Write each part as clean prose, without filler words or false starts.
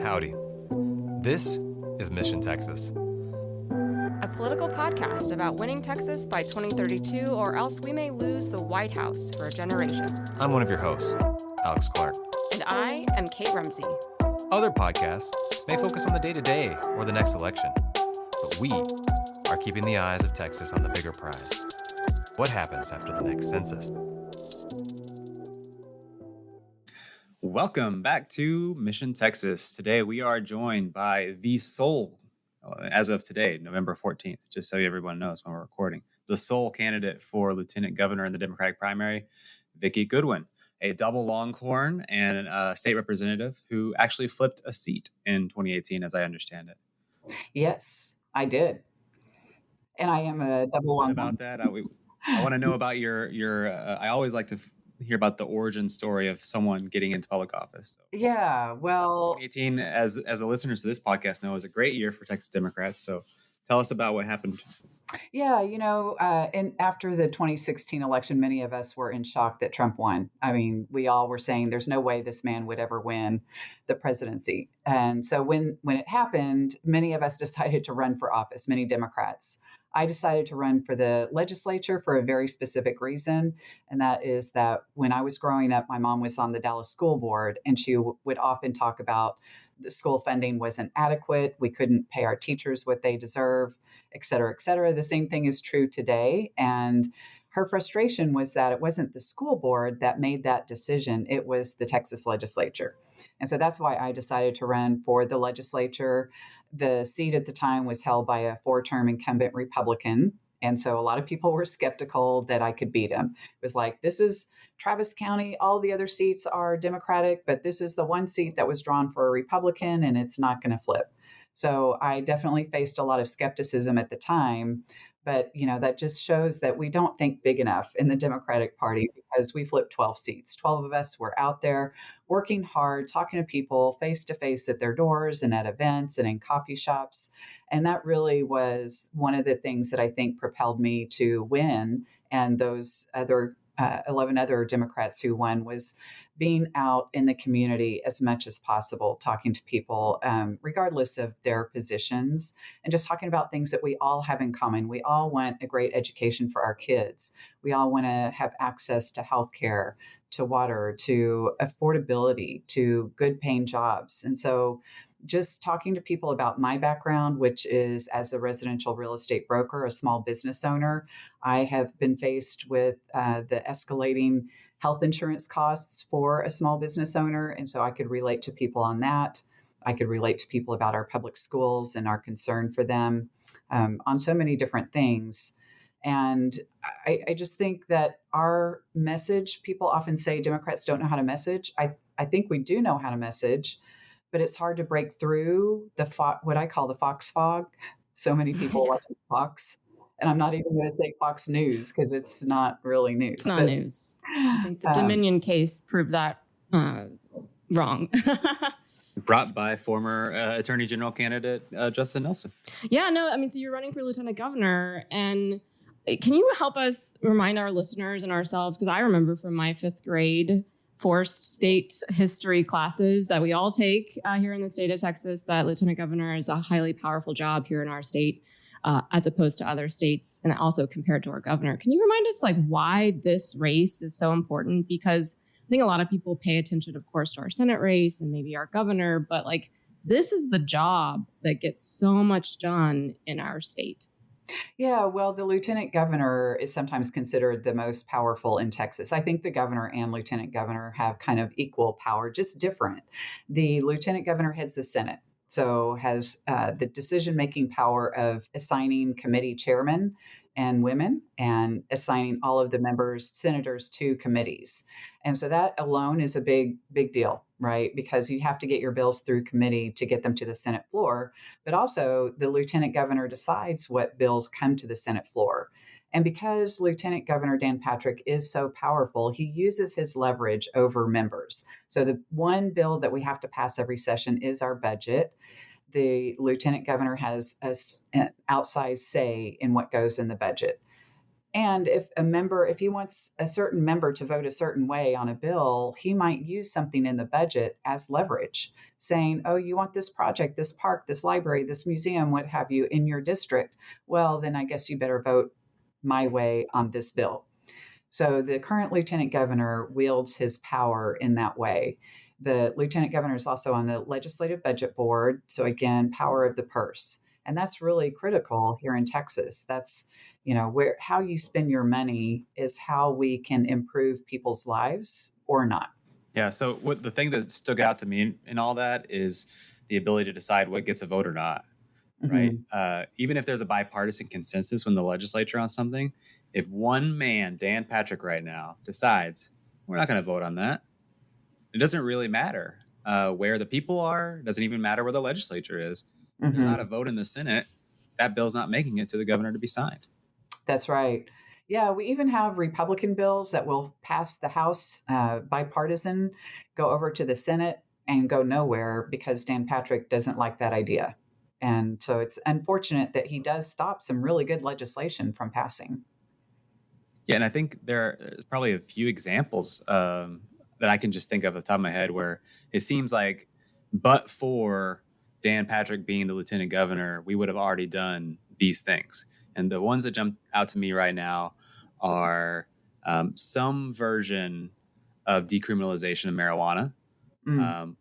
Howdy. This is Mission Texas. A political podcast about winning Texas by 2032, or else we may lose the White House for a generation. I'm one of your hosts, Alex Clark. And I am Kate Rumsey. Other podcasts may focus on the day-to-day or the next election, but we are keeping the eyes of Texas on the bigger prize. What happens after the next census? Welcome back to Mission Texas. Today we are joined by the sole, as of today, November 14th, just so everyone knows when we're recording, the sole candidate for lieutenant governor in the Democratic primary, Vikki Goodwin, a double longhorn and a state representative who actually flipped a seat in 2018, as I understand it. Yes, I did. And I am a double What longhorn. about that? I want to know about your I always like to hear about the origin story of someone getting into public office. So, Yeah, well, 2018, as the listeners to this podcast know, is a great year for Texas Democrats. So tell us about what happened. yeah, and after the 2016 election, many of us were in shock that Trump won. I mean, we all were saying there's no way this man would ever win the presidency. And so when it happened, many of us decided to run for office, many Democrats. I decided to run for the legislature for a very specific reason. And that is that when I was growing up, my mom was on the Dallas School Board, and she would often talk about the school funding wasn't adequate. We couldn't pay our teachers what they deserve, et cetera, et cetera. The same thing is true today. And her frustration was that it wasn't the school board that made that decision, it was the Texas legislature. And so that's why I decided to run for the legislature. The seat at the time was held by a four-term incumbent Republican. And so a lot of people were skeptical that I could beat him. It was like, this is Travis County. All the other seats are Democratic, but this is the one seat that was drawn for a Republican, and it's not going to flip. So I definitely faced a lot of skepticism at the time. But, that just shows that we don't think big enough in the Democratic Party, because we flipped 12 seats. 12 of us were out there working hard, talking to people face to face at their doors and at events and in coffee shops. And that really was one of the things that I think propelled me to win. And those other 11 other Democrats who won was being out in the community as much as possible, talking to people, regardless of their positions, and just talking about things that we all have in common. We all want a great education for our kids. We all want to have access to healthcare, to water, to affordability, to good paying jobs. And so just talking to people about my background, which is as a residential real estate broker, a small business owner, I have been faced with the escalating health insurance costs for a small business owner. And so I could relate to people on that. I could relate to people about our public schools and our concern for them on so many different things. And I just think that our message, people often say Democrats don't know how to message. I think we do know how to message, but it's hard to break through what I call the Fox fog. So many people watch Fox. And I'm not even going to say Fox News because it's not really news. It's not news. I think the Dominion case proved that wrong. Brought by former Attorney General candidate Justin Nelson. Yeah, no, I mean, so you're running for lieutenant governor, and can you help us remind our listeners and ourselves, because I remember from my fifth grade forced state history classes that we all take here in the state of Texas, that lieutenant governor is a highly powerful job here in our state, as opposed to other states, and also compared to our governor. Can you remind us why this race is so important? Because I think a lot of people pay attention, of course, to our Senate race and maybe our governor, but this is the job that gets so much done in our state. Yeah, well, the lieutenant governor is sometimes considered the most powerful in Texas. I think the governor and lieutenant governor have kind of equal power, just different. The lieutenant governor heads the Senate, so has the decision-making power of assigning committee chairmen and women and assigning all of the senators to committees. And so that alone is a big, big deal, right? Because you have to get your bills through committee to get them to the Senate floor. But also the lieutenant governor decides what bills come to the Senate floor. And because Lieutenant Governor Dan Patrick is so powerful, he uses his leverage over members. So the one bill that we have to pass every session is our budget. The lieutenant governor has an outsized say in what goes in the budget. And if he wants a certain member to vote a certain way on a bill, he might use something in the budget as leverage, saying, oh, you want this project, this park, this library, this museum, what have you, in your district. Well, then I guess you better vote my way on this bill. So the current lieutenant governor wields his power in that way. The lieutenant governor is also on the legislative budget board. So again, power of the purse. And that's really critical here in Texas. That's, where how you spend your money is how we can improve people's lives or not. Yeah. So what the thing that stuck out to me in all that is the ability to decide what gets a vote or not, right? Mm-hmm. Even if there's a bipartisan consensus when the legislature on something, if one man, Dan Patrick, right now decides we're not going to vote on that, it doesn't really matter where the people are. It doesn't even matter where the legislature is. If there's not a vote in the Senate, that bill's not making it to the governor to be signed. That's right. Yeah, we even have Republican bills that will pass the House bipartisan, go over to the Senate, and go nowhere because Dan Patrick doesn't like that idea. And so it's unfortunate that he does stop some really good legislation from passing. Yeah, and I think there's probably a few examples that I can just think of off the top of my head where it seems like, but for Dan Patrick being the lieutenant governor, we would have already done these things. And the ones that jump out to me right now are some version of decriminalization of marijuana.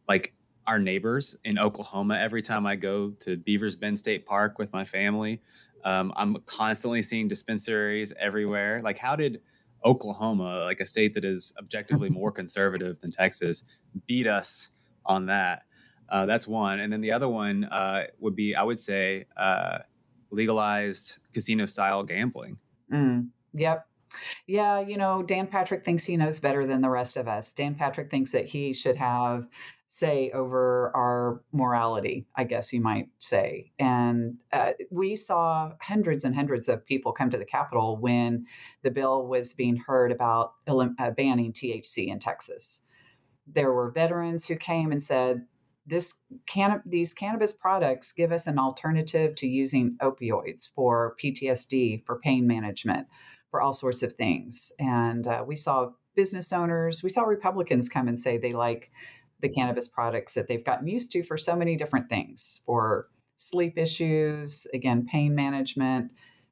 Like our neighbors in Oklahoma, every time I go to Beavers Bend State Park with my family, I'm constantly seeing dispensaries everywhere. Like, how did Oklahoma, like a state that is objectively more conservative than Texas, beat us on that? That's one. And then the other one would be, I would say, legalized casino-style gambling. Yep. Yeah, Dan Patrick thinks he knows better than the rest of us. Dan Patrick thinks that he should have say over our morality, I guess you might say. And we saw hundreds and hundreds of people come to the Capitol when the bill was being heard about banning THC in Texas. There were veterans who came and said, these cannabis products give us an alternative to using opioids for PTSD, for pain management, for all sorts of things. And we saw business owners, we saw Republicans come and say they like the cannabis products that they've gotten used to for so many different things, for sleep issues, again, pain management.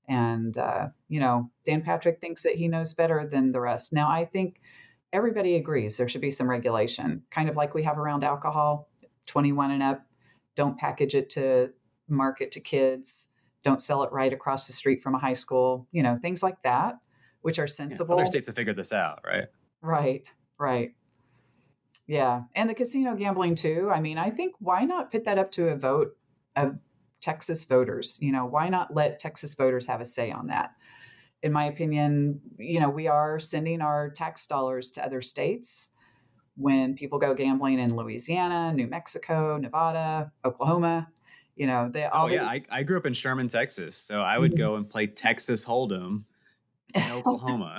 And, Dan Patrick thinks that he knows better than the rest. Now, I think everybody agrees there should be some regulation, kind of like we have around alcohol, 21 and up. Don't package it to market to kids. Don't sell it right across the street from a high school, things like that, which are sensible. Yeah, other states have figured this out, right? Right. Yeah. And the casino gambling too. I mean, I think why not put that up to a vote of Texas voters? Why not let Texas voters have a say on that? In my opinion, we are sending our tax dollars to other states when people go gambling in Louisiana, New Mexico, Nevada, Oklahoma. I grew up in Sherman, Texas, so I would go and play Texas Hold'em in Oklahoma.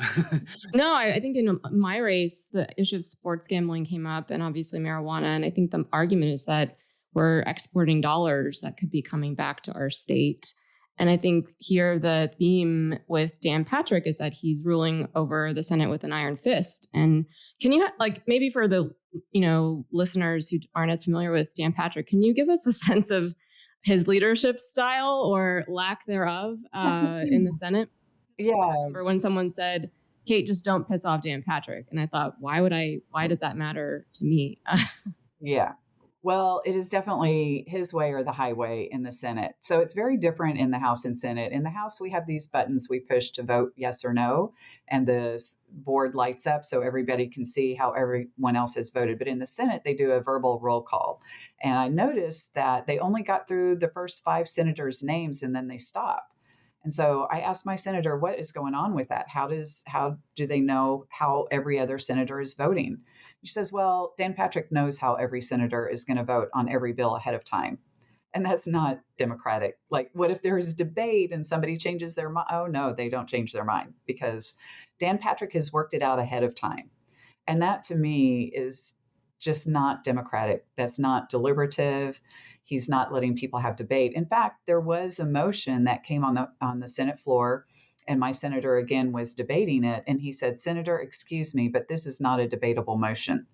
No, I think in my race, the issue of sports gambling came up, and obviously marijuana. And I think the argument is that we're exporting dollars that could be coming back to our state. And I think here the theme with Dan Patrick is that he's ruling over the Senate with an iron fist. And can you, maybe for the, listeners who aren't as familiar with Dan Patrick, can you give us a sense of his leadership style or lack thereof in the Senate? Yeah. I remember when someone said, Kate, just don't piss off Dan Patrick. And I thought, why does that matter to me? Yeah. Well, it is definitely his way or the highway in the Senate. So it's very different in the House and Senate. In the House, we have these buttons we push to vote yes or no, and the board lights up so everybody can see how everyone else has voted. But in the Senate, they do a verbal roll call. And I noticed that they only got through the first 5 senators' names and then they stop. And so I asked my senator, what is going on with that? How do they know how every other senator is voting? She says, well, Dan Patrick knows how every senator is going to vote on every bill ahead of time. And that's not democratic. Like, what if there is debate and somebody changes their mind? Oh, no, they don't change their mind because Dan Patrick has worked it out ahead of time. And that to me is just not democratic. That's not deliberative. He's not letting people have debate. In fact, there was a motion that came on the Senate floor, And my senator again was debating it. And he said, Senator, excuse me, but this is not a debatable motion.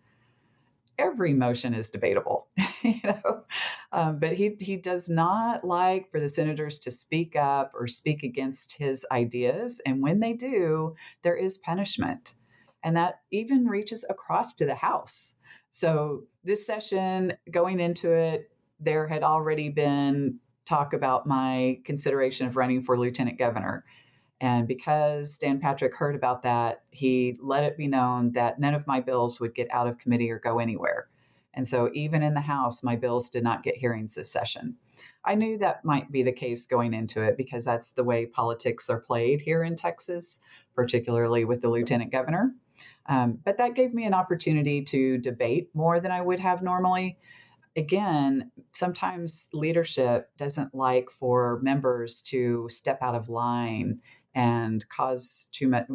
Every motion is debatable, you know. But he does not like for the senators to speak up or speak against his ideas. And when they do, there is punishment. And that even reaches across to the House. So this session, going into it, there had already been talk about my consideration of running for lieutenant governor. And because Dan Patrick heard about that, he let it be known that none of my bills would get out of committee or go anywhere. And so even in the House, my bills did not get hearings this session. I knew that might be the case going into it because that's the way politics are played here in Texas, particularly with the lieutenant governor. But that gave me an opportunity to debate more than I would have normally. Again, sometimes leadership doesn't like for members to step out of line and cause too much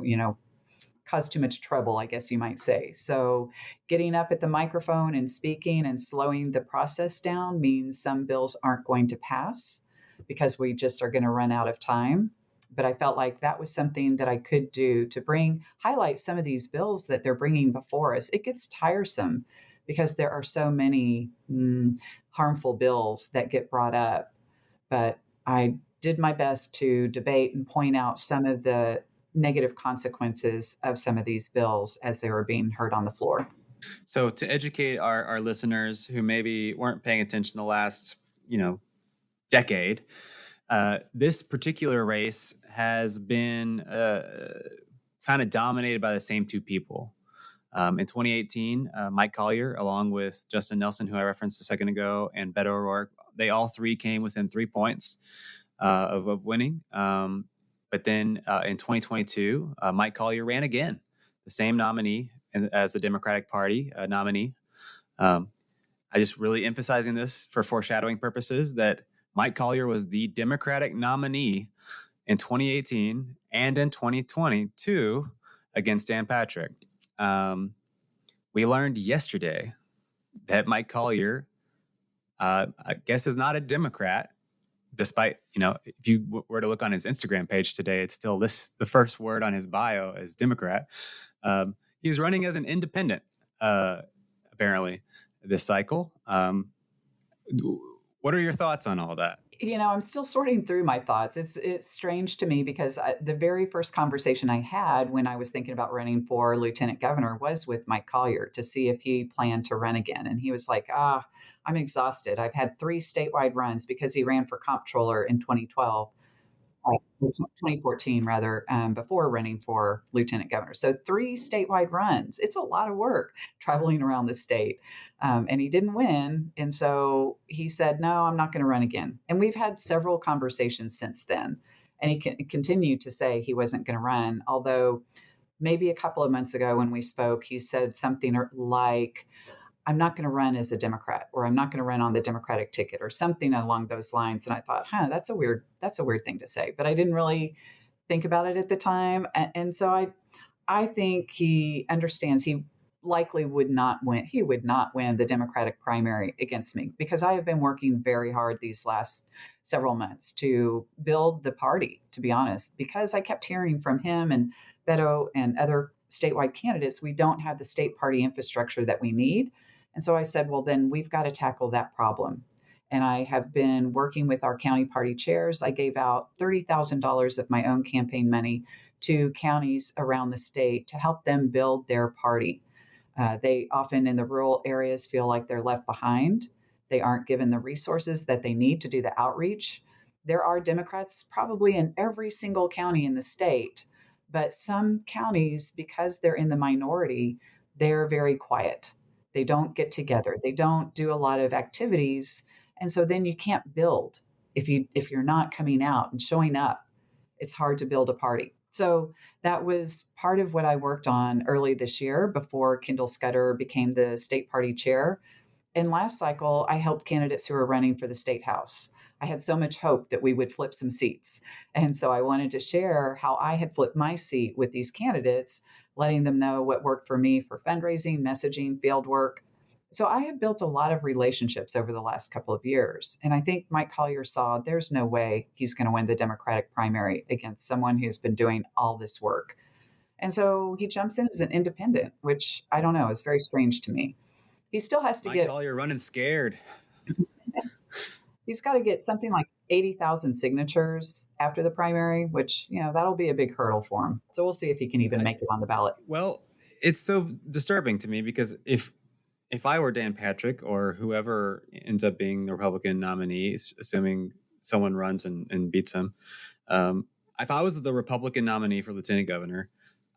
trouble, I guess you might say. So, getting up at the microphone and speaking and slowing the process down means some bills aren't going to pass because we just are going to run out of time. But I felt like that was something that I could do to highlight some of these bills that they're bringing before us. It gets tiresome because there are so many harmful bills that get brought up. But I did my best to debate and point out some of the negative consequences of some of these bills as they were being heard on the floor. So to educate our listeners who maybe weren't paying attention the last, decade, this particular race has been kind of dominated by the same two people. In 2018, Mike Collier, along with Justin Nelson, who I referenced a second ago, and Beto O'Rourke, they all three came within 3 points of winning. But then in 2022, Mike Collier ran again, the same nominee as the Democratic Party nominee. I just really emphasizing this for foreshadowing purposes that Mike Collier was the Democratic nominee in 2018 and in 2022 against Dan Patrick. We learned yesterday that Mike Collier, I guess, is not a Democrat, despite, if you were to look on his Instagram page today, it's still the first word on his bio is Democrat. He's running as an independent, apparently, this cycle. What are your thoughts on all that? I'm still sorting through my thoughts. It's strange to me because the very first conversation I had when I was thinking about running for lieutenant governor was with Mike Collier to see if he planned to run again. And he was like, I'm exhausted. I've had 3 statewide runs because he ran for comptroller in 2012. 2014 rather, before running for lieutenant governor. So 3 statewide runs. It's a lot of work traveling around the state. And he didn't win. And so he said, no, I'm not going to run again. And we've had several conversations since then. And he continued to say he wasn't going to run. Although maybe a couple of months ago when we spoke, he said something like, I'm not going to run as a Democrat, or I'm not going to run on the Democratic ticket, or something along those lines. And I thought, that's a weird thing to say, but I didn't really think about it at the time. And so I think he understands he likely would not win. He would not win the Democratic primary against me because I have been working very hard these last several months to build the party, to be honest, because I kept hearing from him and Beto and other statewide candidates, we don't have the state party infrastructure that we need. And so I said, well, then we've got to tackle that problem. And I have been working with our county party chairs. I gave out $30,000 of my own campaign money to counties around the state to help them build their party. They often in the rural areas feel like they're left behind. They aren't given the resources that they need to do the outreach. There are Democrats probably in every single county in the state, but some counties, because they're in the minority, they're very quiet. They don't get together. They don't do a lot of activities. And so then you can't build if you're not coming out and showing up. It's hard to build a party. So that was part of what I worked on early this year before Kendall Scudder became the state party chair. And last cycle, I helped candidates who were running for the state house. I had so much hope that we would flip some seats. And so I wanted to share how I had flipped my seat with these candidates, letting them know what worked for me for fundraising, messaging, field work. So I have built a lot of relationships over the last couple of years. And I think Mike Collier saw there's no way he's going to win the Democratic primary against someone who's been doing all this work. And so he jumps in as an independent, which I don't know, is very strange to me. He still has to Mike get, Collier running scared. he's got to get something like 80,000 signatures after the primary, which, that'll be a big hurdle for him. So we'll see if he can even make it on the ballot. Well, it's so disturbing to me because if I were Dan Patrick or whoever ends up being the Republican nominee, assuming someone runs and beats him, if I was the Republican nominee for lieutenant governor,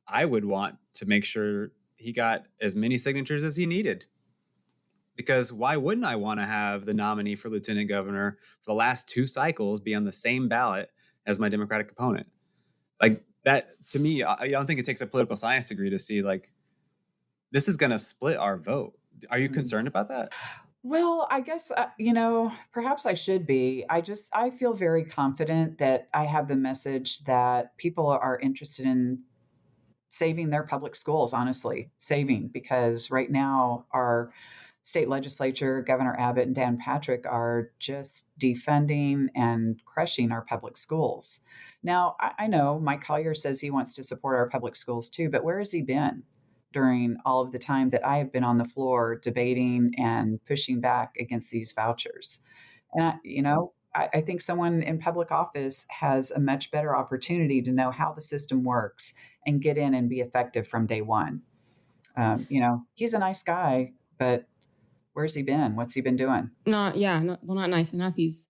I would want to make sure he got as many signatures as he needed. Because why wouldn't I want to have the nominee for lieutenant governor for the last 2 cycles be on the same ballot as my Democratic opponent? Like that, to me, I don't think it takes a political science degree to see like this is going to split our vote. Are you concerned about that? Well, I guess, perhaps I should be. I feel very confident that I have the message that people are interested in saving their public schools, honestly, saving, because right now our state legislature, Governor Abbott and Dan Patrick, are just defunding and crushing our public schools. Now, I know Mike Collier says he wants to support our public schools too, but where has he been during all of the time that I have been on the floor debating and pushing back against these vouchers? And I think someone in public office has a much better opportunity to know how the system works and get in and be effective from day one. He's a nice guy, but where's he been? What's he been doing? Not nice enough. He's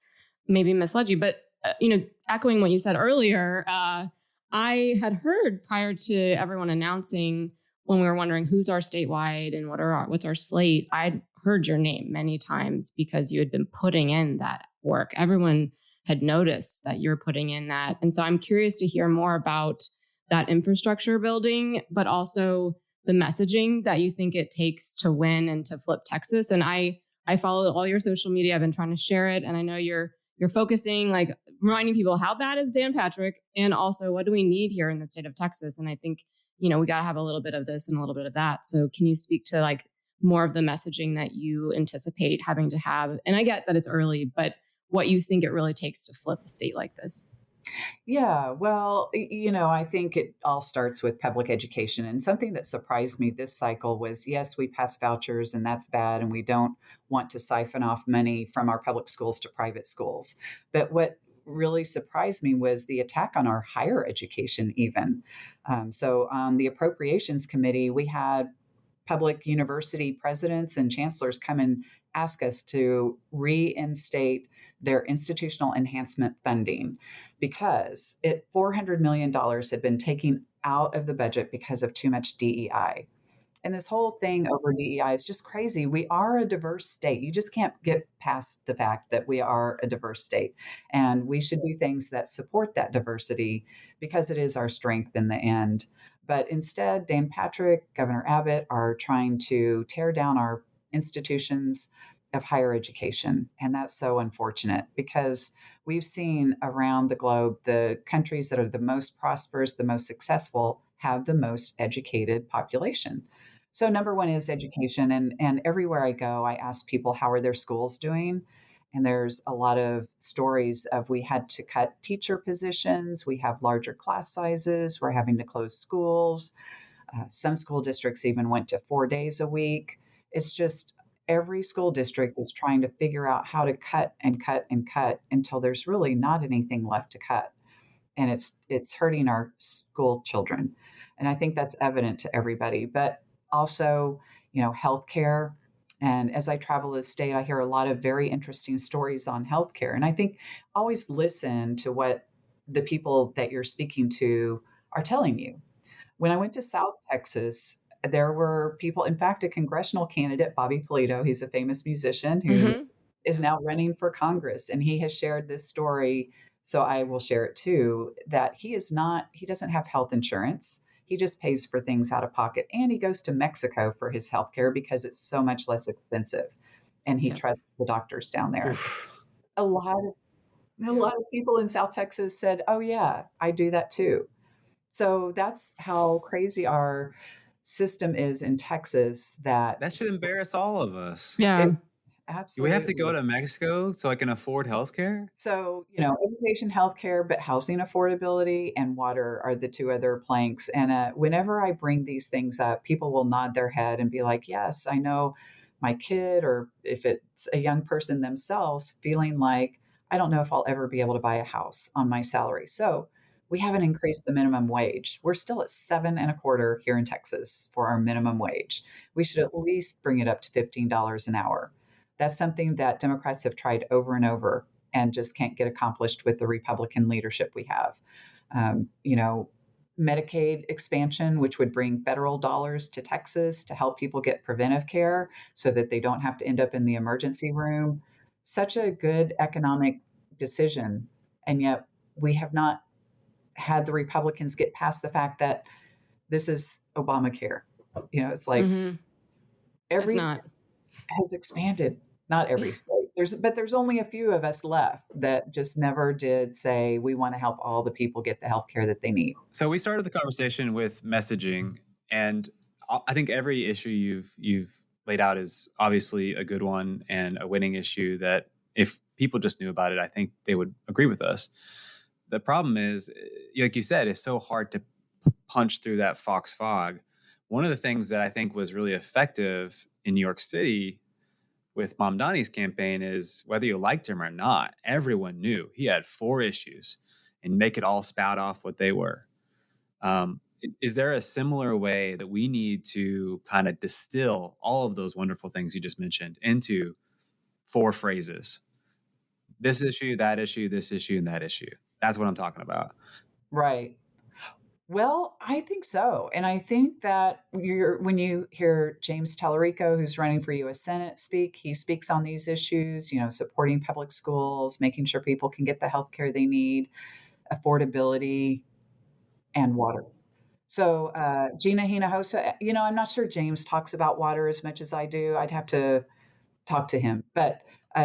maybe misled you, but echoing what you said earlier, I had heard prior to everyone announcing when we were wondering who's our statewide and what's our slate. I'd heard your name many times because you had been putting in that work. Everyone had noticed that you're putting in that, and so I'm curious to hear more about that infrastructure building, but also the messaging that you think it takes to win and to flip Texas. And I follow all your social media. I've been trying to share it, and I know you're focusing, like reminding people how bad is Dan Patrick, and also what do we need here in the state of Texas. And I think we got to have a little bit of this and a little bit of that. So can you speak to like more of the messaging that you anticipate having to have? And I get that it's early, but what you think it really takes to flip a state like this? Yeah, well, I think it all starts with public education. And something that surprised me this cycle was yes, we pass vouchers and that's bad. And we don't want to siphon off money from our public schools to private schools. But what really surprised me was the attack on our higher education, even. So on the Appropriations Committee, we had public university presidents and chancellors come and ask us to reinstate their institutional enhancement funding because $400 million had been taken out of the budget because of too much DEI. And this whole thing over DEI is just crazy. We are a diverse state. You just can't get past the fact that we are a diverse state. And we should do things that support that diversity because it is our strength in the end. But instead, Dan Patrick, Governor Abbott are trying to tear down our institutions of higher education. And that's so unfortunate because we've seen around the globe the countries that are the most prosperous, the most successful, have the most educated population. So number one is education, and everywhere I go, I ask people how are their schools doing, and there's a lot of stories of we had to cut teacher positions, we have larger class sizes, we're having to close schools. Some school districts even went to 4 days a week. It's just every school district is trying to figure out how to cut and cut and cut until there's really not anything left to cut, and it's hurting our school children. And I think that's evident to everybody. But also, healthcare. And as I travel the state, I hear a lot of very interesting stories on healthcare. And I think always listen to what the people that you're speaking to are telling you. When I went to South Texas, there were people, in fact, a congressional candidate, Bobby Polito, he's a famous musician who Mm-hmm. is now running for Congress. And he has shared this story, so I will share it too, that he doesn't have health insurance. He just pays for things out of pocket. And he goes to Mexico for his health care because it's so much less expensive. And he Yeah. trusts the doctors down there. Oof. A lot of a lot of people in South Texas said, "Oh yeah, I do that too." So that's how crazy our system is in Texas that That should embarrass all of us. Yeah. it Do we have to go absolutely. to Mexico so I can afford healthcare? So, education, healthcare, but housing affordability and water are the two other planks. And whenever I bring these things up, people will nod their head and be like, yes, I know my kid, or if it's a young person themselves, feeling like, I don't know if I'll ever be able to buy a house on my salary. So we haven't increased the minimum wage. We're still at seven and a quarter here in Texas for our minimum wage. We should at least bring it up to $15 an hour. That's something that Democrats have tried over and over and just can't get accomplished with the Republican leadership we have. Um, you know, Medicaid expansion, which would bring federal dollars to Texas to help people get preventive care so that they don't have to end up in the emergency room. Such a good economic decision. And yet we have not had the Republicans get past the fact that this is Obamacare. It's like Hmm. It's every not. has expanded. Not every state. There's only a few of us left that just never did say we want to help all the people get the health care that they need. So we started the conversation with messaging, and I think every issue you've laid out is obviously a good one and a winning issue that if people just knew about it, I think they would agree with us. The problem is, like you said, it's so hard to punch through that fox fog. One of the things that I think was really effective in New York City with Mamdani's campaign is whether you liked him or not, everyone knew he had four issues and make it all spout off what they were. Is there a similar way that we need to kind of distill all of those wonderful things you just mentioned into four phrases? This issue, that issue, this issue, and that issue. That's what I'm talking about. Right. Well, I think so. And I think that when you hear James Tallarico, who's running for U.S. Senate, speak, he speaks on these issues, supporting public schools, making sure people can get the health care they need, affordability, and water. So Gina Hinojosa, I'm not sure James talks about water as much as I do. I'd have to talk to him. But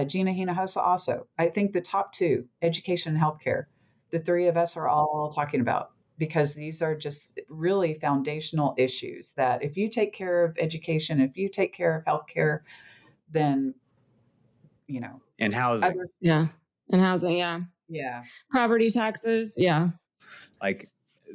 Gina Hinojosa also. I think the top two, education and healthcare, the three of us are all talking about because these are just really foundational issues that if you take care of education, if you take care of healthcare, then, And housing. other, Yeah. And housing. Yeah. yeah, Property taxes. Yeah. Like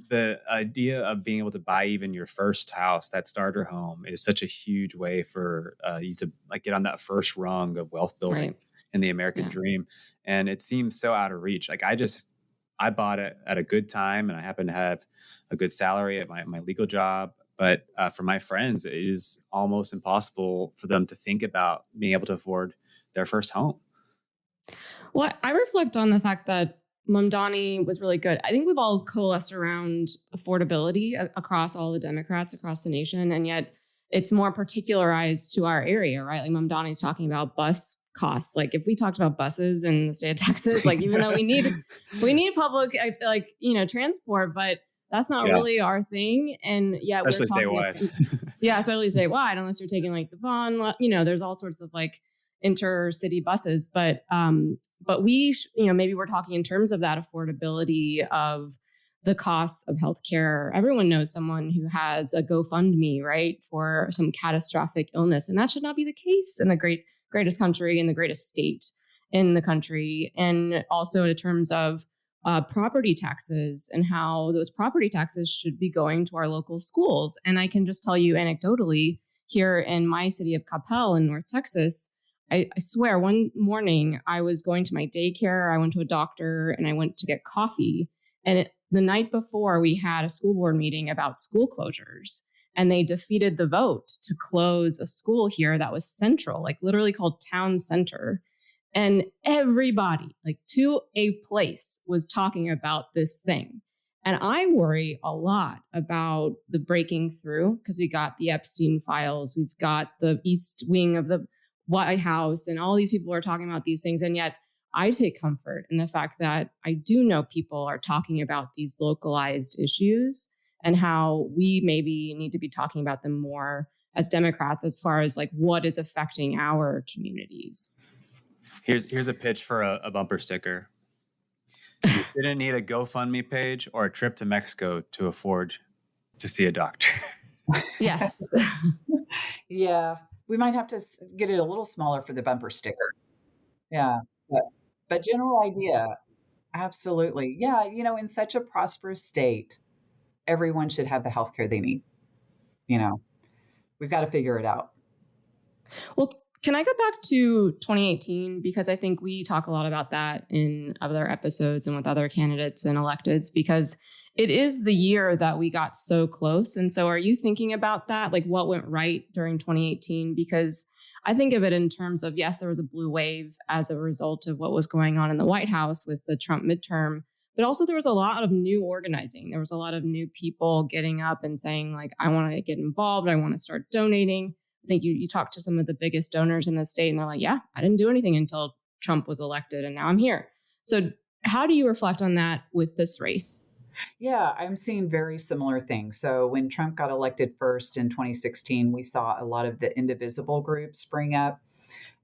the idea of being able to buy even your first house, that starter home, is such a huge way for you to like get on that first rung of wealth building Right. in the American Yeah. dream. And it seems so out of reach. Like I bought it at a good time and I happen to have a good salary at my legal job. But for my friends, it is almost impossible for them to think about being able to afford their first home. Well, I reflect on the fact that Mamdani was really good. I think we've all coalesced around affordability across all the Democrats across the nation. And yet it's more particularized to our area, right? Like Mamdani's talking about bus costs. Like if we talked about buses in the state of Texas, like even though we need public transport, but that's not Yeah. really our thing. And yet Especially we're talking statewide. yeah, especially statewide, unless you're taking like the Vaughn, there's all sorts of like intercity buses, but we, maybe we're talking in terms of that affordability of the costs of healthcare. Everyone knows someone who has a GoFundMe, right, for some catastrophic illness, and that should not be the case in the greatest country in the greatest state in the country. And also in terms of property taxes and how those property taxes should be going to our local schools. And I can just tell you anecdotally, here in my city of Coppell in North Texas, I swear one morning I was going to my daycare, I went to a doctor, and I went to get coffee. And the night before, we had a school board meeting about school closures. And they defeated the vote to close a school here that was central, like literally called Town Center. And everybody, like to a place, was talking about this thing. And I worry a lot about the breaking through because we got the Epstein files, we've got the East Wing of the White House, and all these people are talking about these things. And yet I take comfort in the fact that I do know people are talking about these localized issues and how we maybe need to be talking about them more as Democrats as far as like what is affecting our communities. Here's a pitch for a bumper sticker. You didn't need a GoFundMe page or a trip to Mexico to afford to see a doctor. Yes. Yeah, we might have to get it a little smaller for the bumper sticker. Yeah, but general idea, absolutely. Yeah, in such a prosperous state, everyone should have the healthcare they need. You know, we've got to figure it out. Well, can I go back to 2018? Because I think we talk a lot about that in other episodes and with other candidates and electeds, because it is the year that we got so close. And so are you thinking about that? Like what went right during 2018? Because I think of it in terms of, yes, there was a blue wave as a result of what was going on in the White House with the Trump midterm, but also there was a lot of new organizing. There was a lot of new people getting up and saying, like, I want to get involved. I want to start donating. I think you talked to some of the biggest donors in the state, and they're like, yeah, I didn't do anything until Trump was elected, and now I'm here. So how do you reflect on that with this race? Yeah, I'm seeing very similar things. So when Trump got elected first in 2016, we saw a lot of the indivisible groups spring up,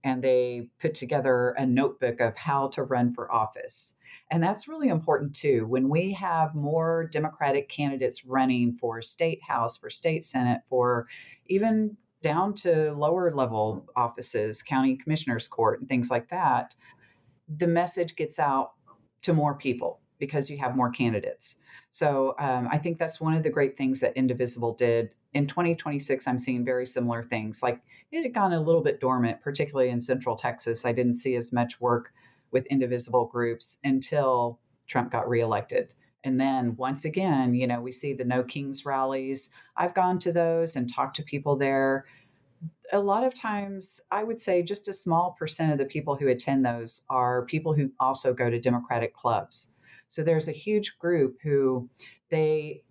and they put together a notebook of how to run for office. And that's really important too. When we have more Democratic candidates running for state house, for state senate, for even down to lower level offices, county commissioners court, and things like that, the message gets out to more people because you have more candidates. So I think that's one of the great things that Indivisible did. In 2026, I'm seeing very similar things. Like it had gone a little bit dormant, particularly in Central Texas. I didn't see as much work with Indivisible groups until Trump got reelected. And then once again, we see the No Kings rallies. I've gone to those and talked to people there. A lot of times, I would say just a small percent of the people who attend those are people who also go to Democratic clubs. So there's a huge group who they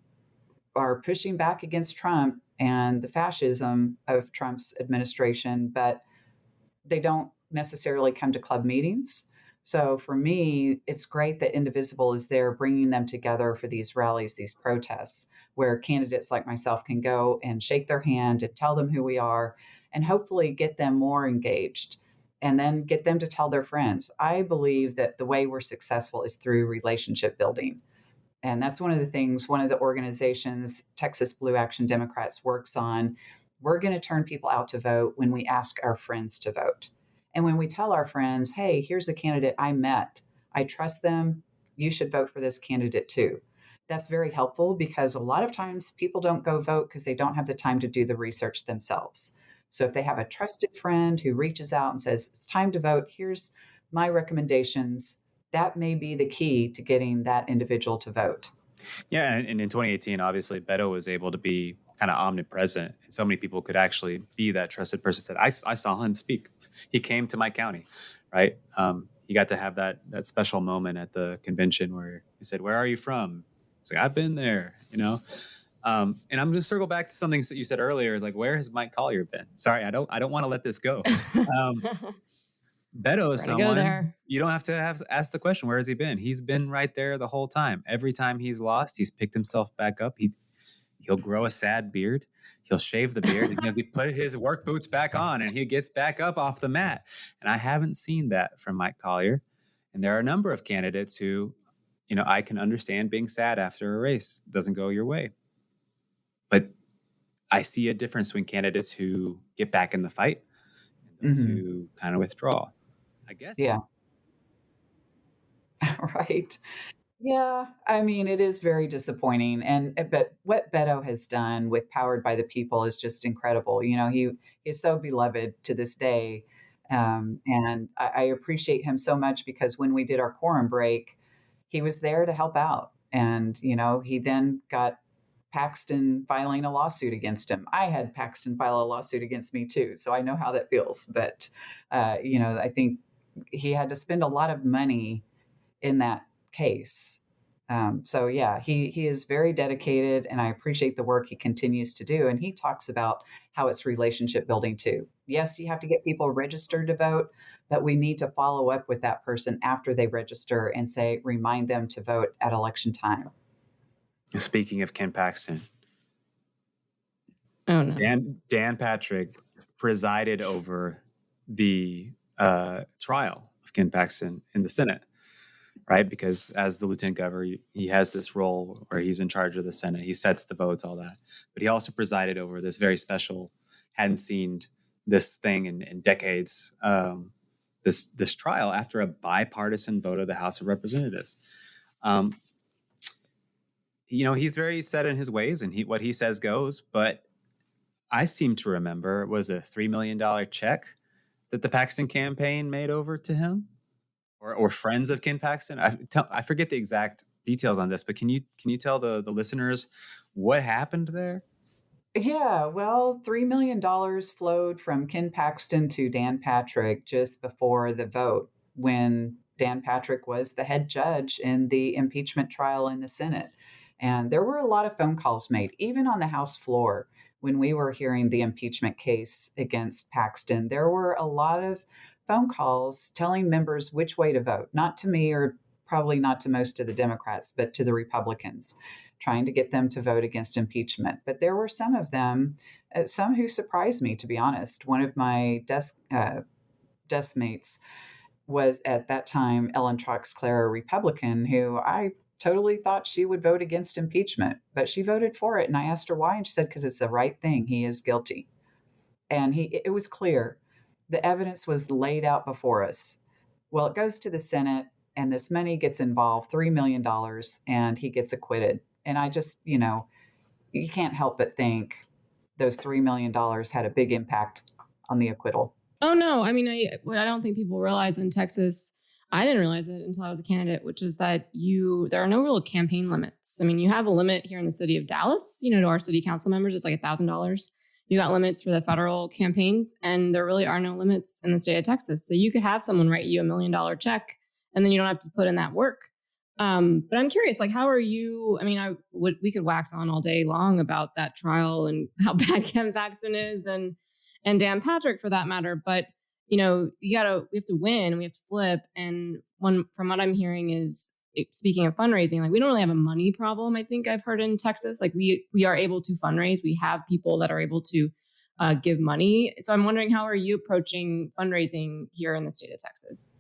are pushing back against Trump and the fascism of Trump's administration, but they don't necessarily come to club meetings. So for me, it's great that Indivisible is there bringing them together for these rallies, these protests, where candidates like myself can go and shake their hand and tell them who we are and hopefully get them more engaged and then get them to tell their friends. I believe that the way we're successful is through relationship building. And that's one of the things, one of the organizations, Texas Blue Action Democrats, works on. We're going to turn people out to vote when we ask our friends to vote. And when we tell our friends, hey, here's a candidate I met, I trust them, you should vote for this candidate too. That's very helpful because a lot of times people don't go vote because they don't have the time to do the research themselves. So if they have a trusted friend who reaches out and says, it's time to vote, here's my recommendations, that may be the key to getting that individual to vote. Yeah, and in 2018, obviously, Beto was able to be kind of omnipresent, and so many people could actually be that trusted person. Said, I saw him speak. He came to my county, right? He got to have that special moment at the convention where he said, "Where are you from?" It's like I've been there, and I'm going to circle back to something that you said earlier. Is like, where has Mike Collier been? Sorry, I don't want to let this go. Beto is We're gonna go someone there. you don't have to ask the question, where has he been? He's been right there the whole time. Every time he's lost, he's picked himself back up. He'll grow a sad beard. He'll shave the beard and he'll put his work boots back on and he gets back up off the mat. And I haven't seen that from Mike Collier. And there are a number of candidates who, I can understand being sad after a race doesn't go your way. But I see a difference between candidates who get back in the fight and those who kind of withdraw. I guess. Yeah. Right. Yeah, I mean, it is very disappointing, but what Beto has done with Powered by the People is just incredible. He is so beloved to this day, and I appreciate him so much because when we did our quorum break, he was there to help out, and he then got Paxton filing a lawsuit against him. I had Paxton file a lawsuit against me too, so I know how that feels. But I think he had to spend a lot of money in that case. So yeah, he is very dedicated, and I appreciate the work he continues to do. And he talks about how it's relationship building too. Yes, you have to get people registered to vote, but we need to follow up with that person after they register and say, remind them to vote at election time. Speaking of Ken Paxton, Oh no. Dan Patrick presided over the trial of Ken Paxton in the Senate. right? Because as the lieutenant governor, he has this role where he's in charge of the Senate. He sets the votes, all that. But he also presided over this very special, hadn't seen this thing in decades, this trial after a bipartisan vote of the House of Representatives. He's very set in his ways, and what he says goes. But I seem to remember it was a $3 million check that the Paxton campaign made over to him, or friends of Ken Paxton. I forget the exact details on this, but can you tell the listeners what happened there? Yeah, well, $3 million flowed from Ken Paxton to Dan Patrick just before the vote when Dan Patrick was the head judge in the impeachment trial in the Senate. And there were a lot of phone calls made, even on the House floor when we were hearing the impeachment case against Paxton. There were a lot of phone calls telling members which way to vote, not to me or probably not to most of the Democrats, but to the Republicans, trying to get them to vote against impeachment. But there were some of them, some who surprised me, to be honest. One of my desk mates was at that time Ellen Troxclair, a Republican, who I totally thought she would vote against impeachment, but she voted for it. And I asked her why, and she said, because it's the right thing. He is guilty. And it was clear. The evidence was laid out before us. Well, it goes to the Senate, and this money gets involved, $3 million, and he gets acquitted. And I just, you can't help but think those $3 million had a big impact on the acquittal. Oh no, I mean, what I don't think people realize in Texas, I didn't realize it until I was a candidate, which is that there are no real campaign limits. I mean, you have a limit here in the city of Dallas, to our city council members, it's like $1,000. You got limits for the federal campaigns, and there really are no limits in the state of Texas. So you could have someone write you $1 million check, and then you don't have to put in that work. But I'm curious, like, how are you? I mean, we could wax on all day long about that trial and how bad Ken Paxton is, and Dan Patrick for that matter. But we have to win, and we have to flip. And from what I'm hearing is, speaking of fundraising, like, we don't really have a money problem. I think I've heard in Texas, like we are able to fundraise. We have people that are able to give money. So I'm wondering, how are you approaching fundraising here in the state of Texas?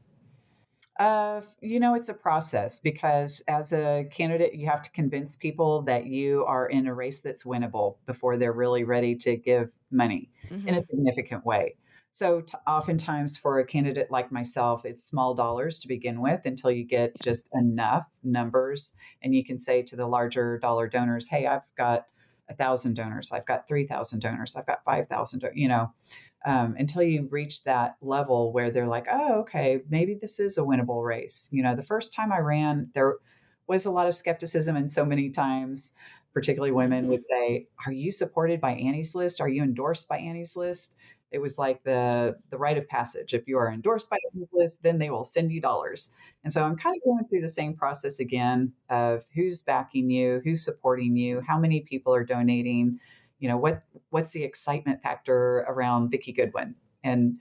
It's a process because as a candidate, you have to convince people that you are in a race that's winnable before they're really ready to give money in a significant way. So, oftentimes for a candidate like myself, it's small dollars to begin with until you get just enough numbers. And you can say to the larger dollar donors, hey, I've got 1,000 donors, I've got 3,000 donors, I've got 5,000, until you reach that level where they're like, oh, okay, maybe this is a winnable race. The first time I ran, there was a lot of skepticism, and so many times, particularly women would say, are you supported by Annie's List? Are you endorsed by Annie's List? It was like the rite of passage. If you are endorsed by Annie's List, then they will send you dollars. And so I'm kind of going through the same process again of who's backing you, who's supporting you, how many people are donating, what's the excitement factor around Vikki Goodwin, and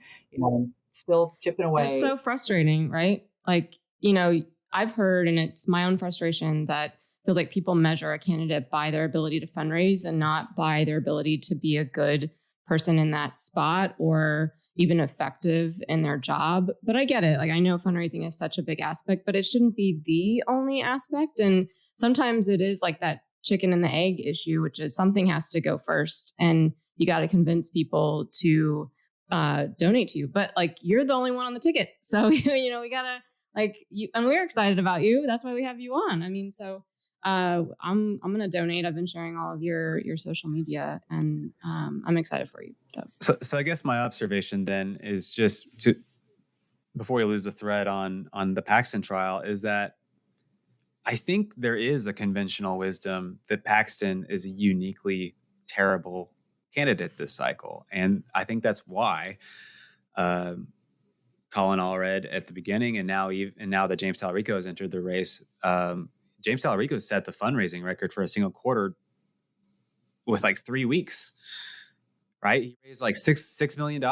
still chipping away. It's so frustrating, right? Like, I've heard, and it's my own frustration, that feels like people measure a candidate by their ability to fundraise and not by their ability to be a good person in that spot or even effective in their job. But I get it. Like, I know fundraising is such a big aspect, but it shouldn't be the only aspect. And sometimes it is like that chicken and the egg issue, which is something has to go first, and you got to convince people to donate to you. But like, you're the only one on the ticket, so we gotta and we're excited about you. That's why we have you on. I mean, so I'm gonna donate. I've been sharing all of your social media, and I'm excited for you. So I guess my observation then is just to, before we lose the thread on the Paxton trial, is that I think there is a conventional wisdom that Paxton is a uniquely terrible candidate this cycle. And I think that's why Colin Allred at the beginning, and now that James Talarico has entered the race, James Talarico set the fundraising record for a single quarter with like 3 weeks, right? He raised like $6 million.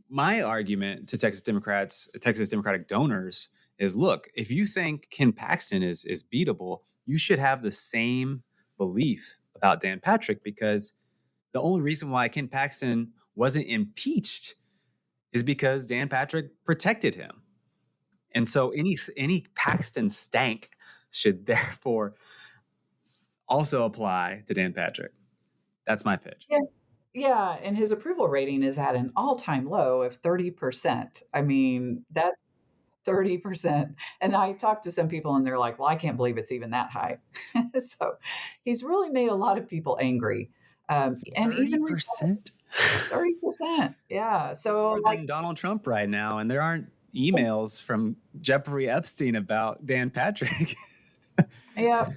My argument to Texas Democratic donors is, look, if you think Ken Paxton is beatable, you should have the same belief about Dan Patrick, because the only reason why Ken Paxton wasn't impeached is because Dan Patrick protected him. And so any Paxton stank should therefore also apply to Dan Patrick. That's my pitch. Yeah. Yeah, and his approval rating is at an all-time low of 30%. I mean, that's 30%. And I talked to some people and they're like, "Well, I can't believe it's even that high." So he's really made a lot of people angry. And even 30%? 30%. Yeah. So More like, than Donald Trump right now, and there aren't emails from Jeffrey Epstein about Dan Patrick. yeah,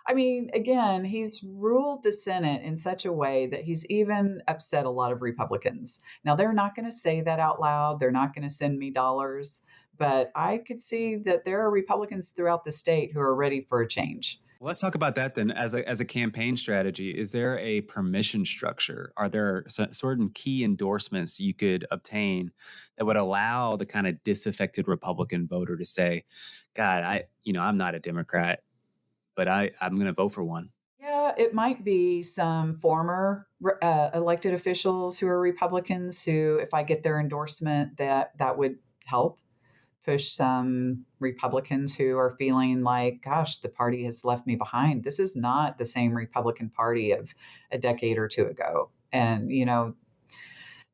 I mean, again, he's ruled the Senate in such a way that he's even upset a lot of Republicans. Now, they're not going to say that out loud. They're not going to send me dollars, but I could see that there are Republicans throughout the state who are ready for a change. Well, let's talk about that then. As a campaign strategy, is there a permission structure? Are there certain key endorsements you could obtain that would allow the kind of disaffected Republican voter to say, "God, I'm not a Democrat, but I'm going to vote for one." Yeah, it might be some former elected officials who are Republicans who, if I get their endorsement, that would help push some Republicans who are feeling like, gosh, the party has left me behind. This is not the same Republican Party of a decade or two ago. And,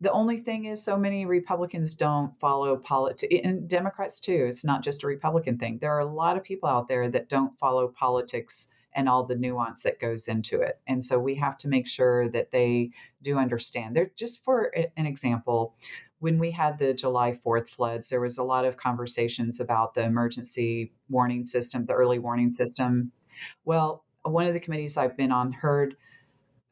the only thing is so many Republicans don't follow politics, and Democrats too. It's not just a Republican thing. There are a lot of people out there that don't follow politics and all the nuance that goes into it. And so we have to make sure that they do understand. They're just for an example, when we had the July 4th floods, there was a lot of conversations about the emergency warning system, the early warning system. Well, one of the committees I've been on heard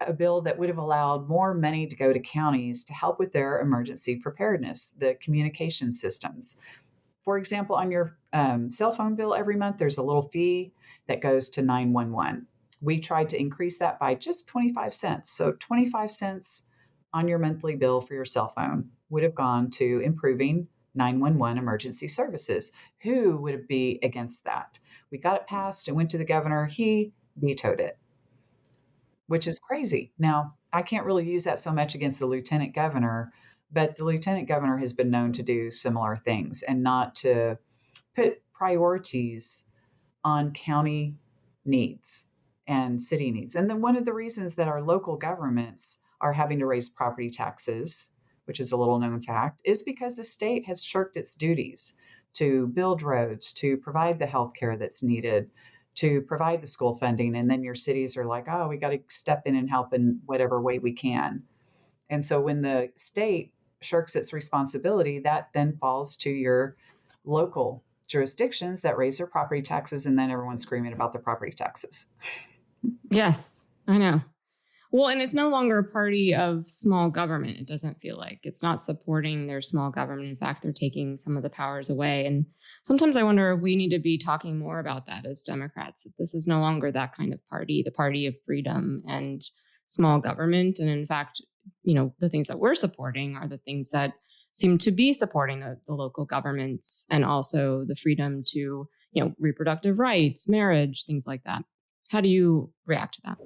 a bill that would have allowed more money to go to counties to help with their emergency preparedness, the communication systems. For example, on your cell phone bill every month, there's a little fee that goes to 911. We tried to increase that by just 25 cents. So 25 cents on your monthly bill for your cell phone would have gone to improving 911 emergency services. Who would be against that? We got it passed and went to the governor. He vetoed it, which is crazy. Now, I can't really use that so much against the lieutenant governor, but the lieutenant governor has been known to do similar things and not to put priorities on county needs and city needs. And then one of the reasons that our local governments are having to raise property taxes, which is a little known fact, is because the state has shirked its duties to build roads, to provide the health care that's needed, to provide the school funding. And then your cities are like, oh, we got to step in and help in whatever way we can. And so when the state shirks its responsibility, that then falls to your local jurisdictions that raise their property taxes, and then everyone's screaming about the property taxes. Yes, I know. Well, and it's no longer a party of small government. It doesn't feel like it's not supporting their small government. In fact, they're taking some of the powers away. And sometimes I wonder if we need to be talking more about that as Democrats, that this is no longer that kind of party, the party of freedom and small government. And in fact, the things that we're supporting are the things that seem to be supporting the local governments and also the freedom to, reproductive rights, marriage, things like that. How do you react to that?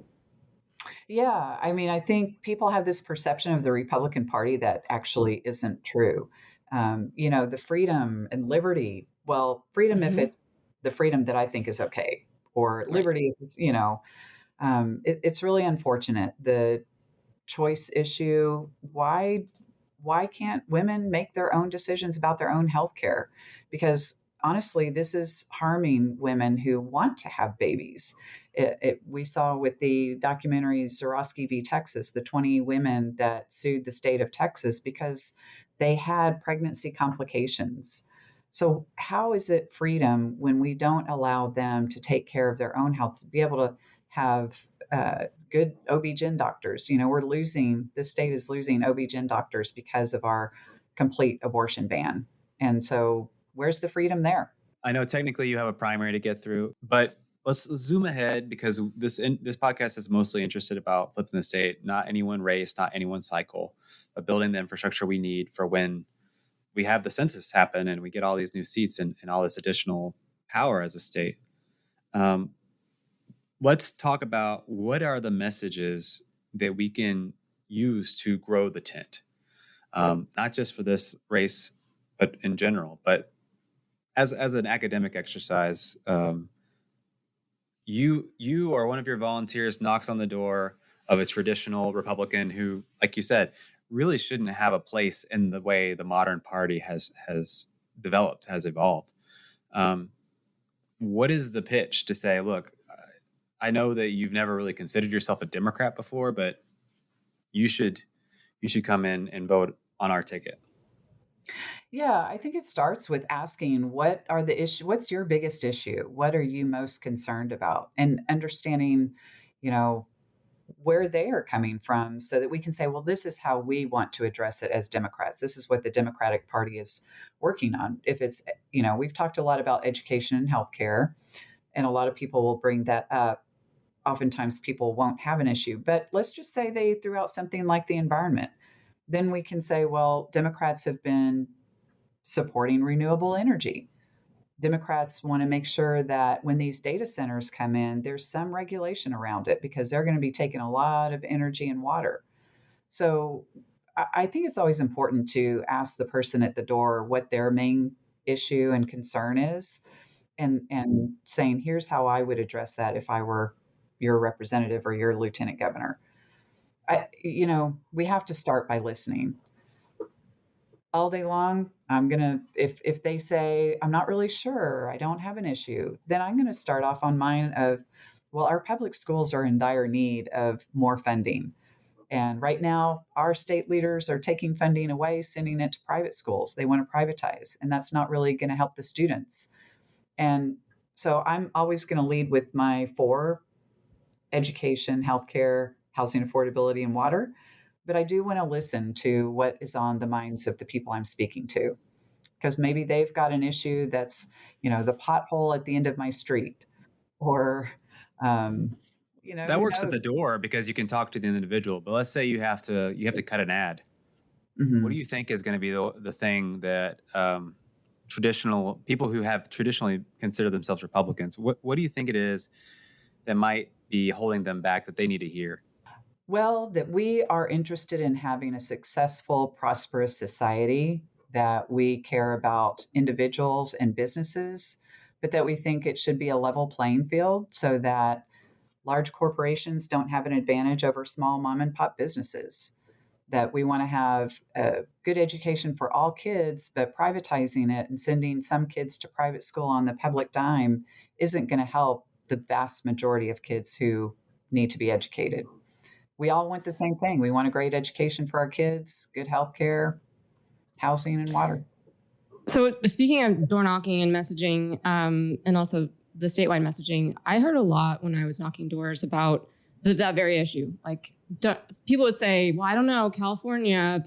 Yeah, I mean, I think people have this perception of the Republican Party that actually isn't true. The freedom and liberty. Well, freedom if Mm-hmm. it's the freedom that I think is okay, or Right. liberty if it's, it's really unfortunate. The choice issue. Why can't women make their own decisions about their own health care? Because honestly, this is harming women who want to have babies. We saw with the documentary Zorowski v. Texas, the 20 women that sued the state of Texas because they had pregnancy complications. So, how is it freedom when we don't allow them to take care of their own health, to be able to have good OB-GYN doctors? The state is losing OB-GYN doctors because of our complete abortion ban. And so, where's the freedom there? I know technically you have a primary to get through, but let's zoom ahead because this podcast is mostly interested about flipping the state, not any one race, not any one cycle, but building the infrastructure we need for when we have the census happen and we get all these new seats and all this additional power as a state. Let's talk about what are the messages that we can use to grow the tent, not just for this race, but in general. But as an academic exercise, you or one of your volunteers knocks on the door of a traditional Republican who, like you said, really shouldn't have a place in the way the modern party has developed, has evolved. What is the pitch to say, look, I know that you've never really considered yourself a Democrat before, but you should come in and vote on our ticket? Yeah, I think it starts with asking what are the issue what's your biggest issue? What are you most concerned about? And understanding, you know, where they are coming from so that we can say, well, this is how we want to address it as Democrats. This is what the Democratic Party is working on. If it's, we've talked a lot about education and healthcare, and a lot of people will bring that up. Oftentimes people won't have an issue, but let's just say they threw out something like the environment. Then we can say, well, Democrats have been supporting renewable energy. Democrats want to make sure that when these data centers come in, there's some regulation around it because they're going to be taking a lot of energy and water. So I think it's always important to ask the person at the door what their main issue and concern is, and saying, here's how I would address that if I were your representative or your lieutenant governor. We have to start by listening all day long. I'm going to, if they say, I'm not really sure, I don't have an issue, then I'm going to start off on mine of, well, our public schools are in dire need of more funding. And right now, our state leaders are taking funding away, sending it to private schools. They want to privatize, and that's not really going to help the students. And so I'm always going to lead with my four: education, healthcare, housing affordability, and water. But I do want to listen to what is on the minds of the people I'm speaking to, because maybe they've got an issue that's, the pothole at the end of my street, or, That who works at the knows? door because you can talk to the individual. But let's say you have to cut an ad. What do Mhm. you think is going to be the thing that traditional people who have traditionally considered themselves Republicans, what do you think it is that might be holding them back that they need to hear? Well, that we are interested in having a successful, prosperous society, that we care about individuals and businesses, but that we think it should be a level playing field so that large corporations don't have an advantage over small mom and pop businesses. That we want to have a good education for all kids, but privatizing it and sending some kids to private school on the public dime isn't going to help the vast majority of kids who need to be educated. We all want the same thing. We want a great education for our kids, good health care, housing, and water. So speaking of door knocking and messaging, and also the statewide messaging, I heard a lot when I was knocking doors about that very issue. Like people would say, well, I don't know, California,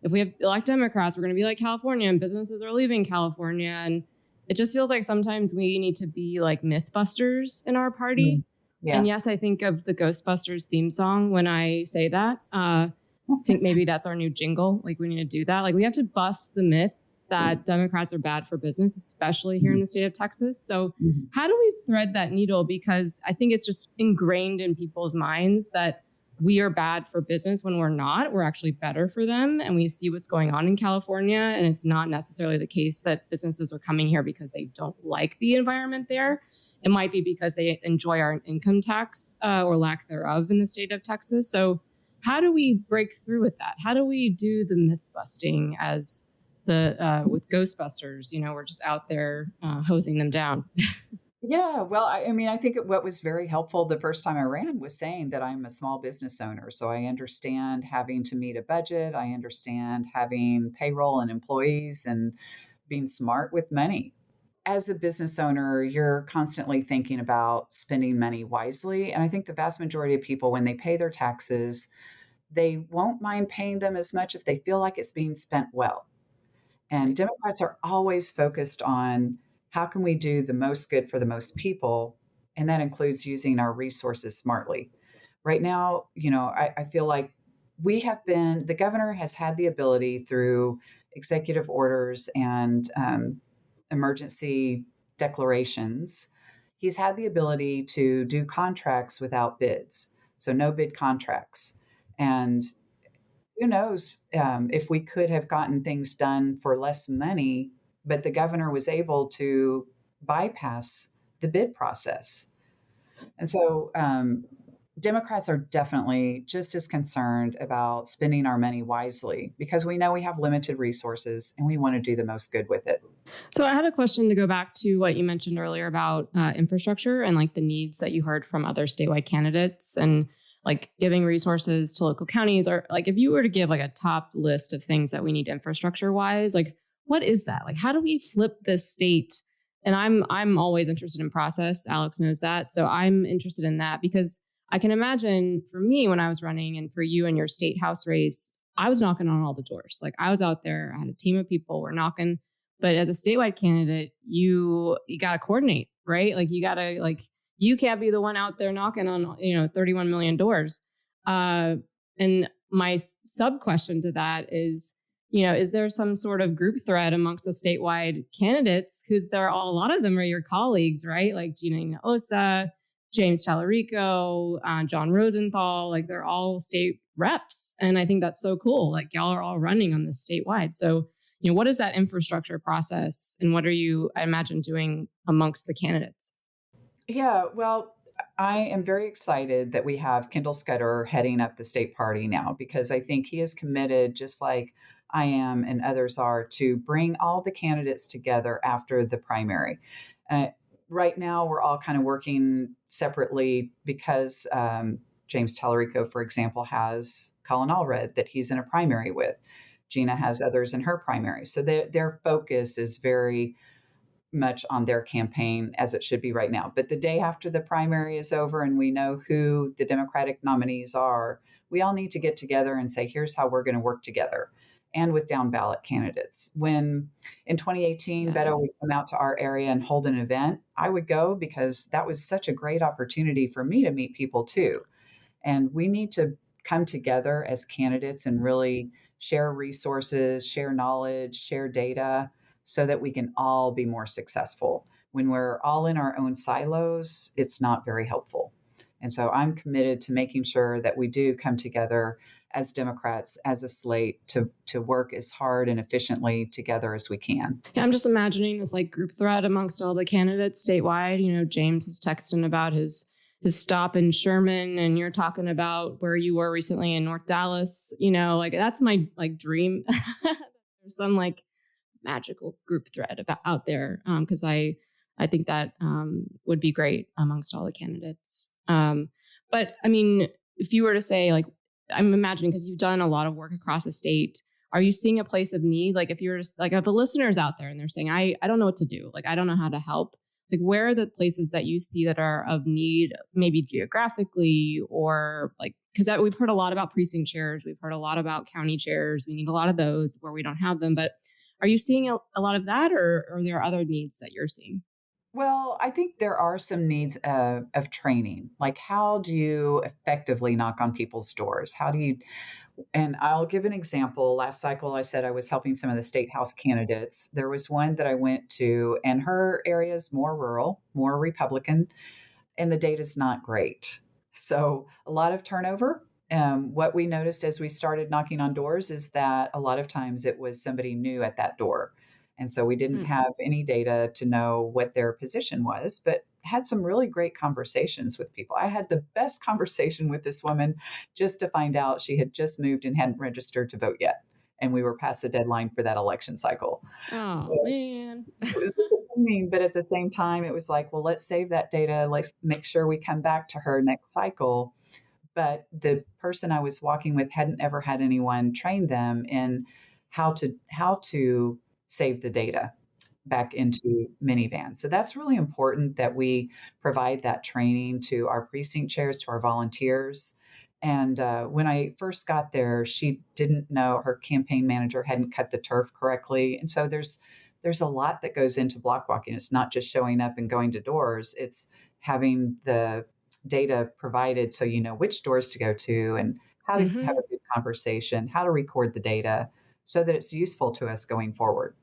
if we elect Democrats, we're going to be like California, and businesses are leaving California. And it just feels like sometimes we need to be like mythbusters in our party. Mm. Yeah. And yes, I think of the Ghostbusters theme song when I say that. I think maybe that's our new jingle. Like we need to do that. Like we have to bust the myth that Democrats are bad for business, especially here in the state of Texas. So Mhm. how do we thread that needle? Because I think it's just ingrained in people's minds that we are bad for business when we're not. We're actually better for them. And we see what's going on in California. And it's not necessarily the case that businesses are coming here because they don't like the environment there. It might be because they enjoy our income tax or lack thereof in the state of Texas. So how do we break through with that? How do we do the myth busting as with Ghostbusters? We're just out there hosing them down. Yeah, well, I mean, I think what was very helpful the first time I ran was saying that I'm a small business owner. So I understand having to meet a budget. I understand having payroll and employees and being smart with money. As a business owner, you're constantly thinking about spending money wisely. And I think the vast majority of people, when they pay their taxes, they won't mind paying them as much if they feel like it's being spent well. And Right. Democrats are always focused on how can we do the most good for the most people, and that includes using our resources smartly. Right now, I feel like the governor has had the ability through executive orders and emergency declarations. He's had the ability to do contracts without bids, so no bid contracts. And who knows if we could have gotten things done for less money but the governor was able to bypass the bid process. And so Democrats are definitely just as concerned about spending our money wisely because we know we have limited resources and we want to do the most good with it. So I had a question to go back to what you mentioned earlier about infrastructure and like the needs that you heard from other statewide candidates and like giving resources to local counties, or like if you were to give like a top list of things that we need infrastructure wise, like what is that? Like how do we flip this state? And I'm always interested in process. Alex knows that. So I'm interested in that because I can imagine for me when I was running and for you in your state house race, I was knocking on all the doors. Like I was out there, I had a team of people, we're knocking. But as a statewide candidate, you got to coordinate, right? Like you got to you can't be the one out there knocking on 31 million doors. And my sub question to that is, is there some sort of group thread amongst the statewide candidates? Because a lot of them are your colleagues, right? Like Gina Osa, James Talarico, John Rosenthal, like they're all state reps. And I think that's so cool. Like y'all are all running on this statewide. So, what is that infrastructure process and what are you, I imagine, doing amongst the candidates? Yeah, well, I am very excited that we have Kendall Scudder heading up the state party now because I think he is committed, just like I am and others are, to bring all the candidates together after the primary. Uh, right now, we're all kind of working separately because James Talarico, for example, has Colin Allred that he's in a primary with. Gina has others in her primary. So their focus is very much on their campaign as it should be right now. But the day after the primary is over and we know who the Democratic nominees are, we all need to get together and say, here's how we're going to work together and with down ballot candidates. When in 2018, Beto would Yes. come out to our area and hold an event, I would go because that was such a great opportunity for me to meet people too. And we need to come together as candidates and really share resources, share knowledge, share data so that we can all be more successful. When we're all in our own silos, it's not very helpful. And so I'm committed to making sure that we do come together as Democrats, as a slate, to work as hard and efficiently together as we can. Yeah, I'm just imagining this like group thread amongst all the candidates statewide. James is texting about his stop in Sherman, and you're talking about where you were recently in North Dallas. Like that's my like dream. There's some like magical group thread about out there because I think that would be great amongst all the candidates. But I mean, if you were to say like, I'm imagining because you've done a lot of work across the state, are you seeing a place of need? Like if you're just like if the listeners out there and they're saying, I don't know what to do, like I don't know how to help. Like where are the places that you see that are of need, maybe geographically or like, because we've heard a lot about precinct chairs. We've heard a lot about county chairs. We need a lot of those where we don't have them. But are you seeing a lot of that or are there other needs that you're seeing? Well, I think there are some needs of training. Like, how do you effectively knock on people's doors? How do you, and I'll give an example. Last cycle, I said I was helping some of the state house candidates. There was one that I went to, and her area is more rural, more Republican, and the data's not great. So a lot of turnover. What we noticed as we started knocking on doors is that a lot of times it was somebody new at that door. And so we didn't Hmm. have any data to know what their position was, but had some really great conversations with people. I had the best conversation with this woman just to find out she had just moved and hadn't registered to vote yet. And we were past the deadline for that election cycle. Oh So man. it was disappointing, but at the same time, it was like, well, let's save that data. Let's make sure we come back to her next cycle. But the person I was walking with hadn't ever had anyone train them in how to save the data back into minivan. So that's really important that we provide that training to our precinct chairs, to our volunteers. And when I first got there, she didn't know her campaign manager hadn't cut the turf correctly, and so there's a lot that goes into block walking. It's not just showing up and going to doors; it's having the data provided so you know which doors to go to and how to have Hmm. a good conversation, how to record the data, so that it's useful to us going forward.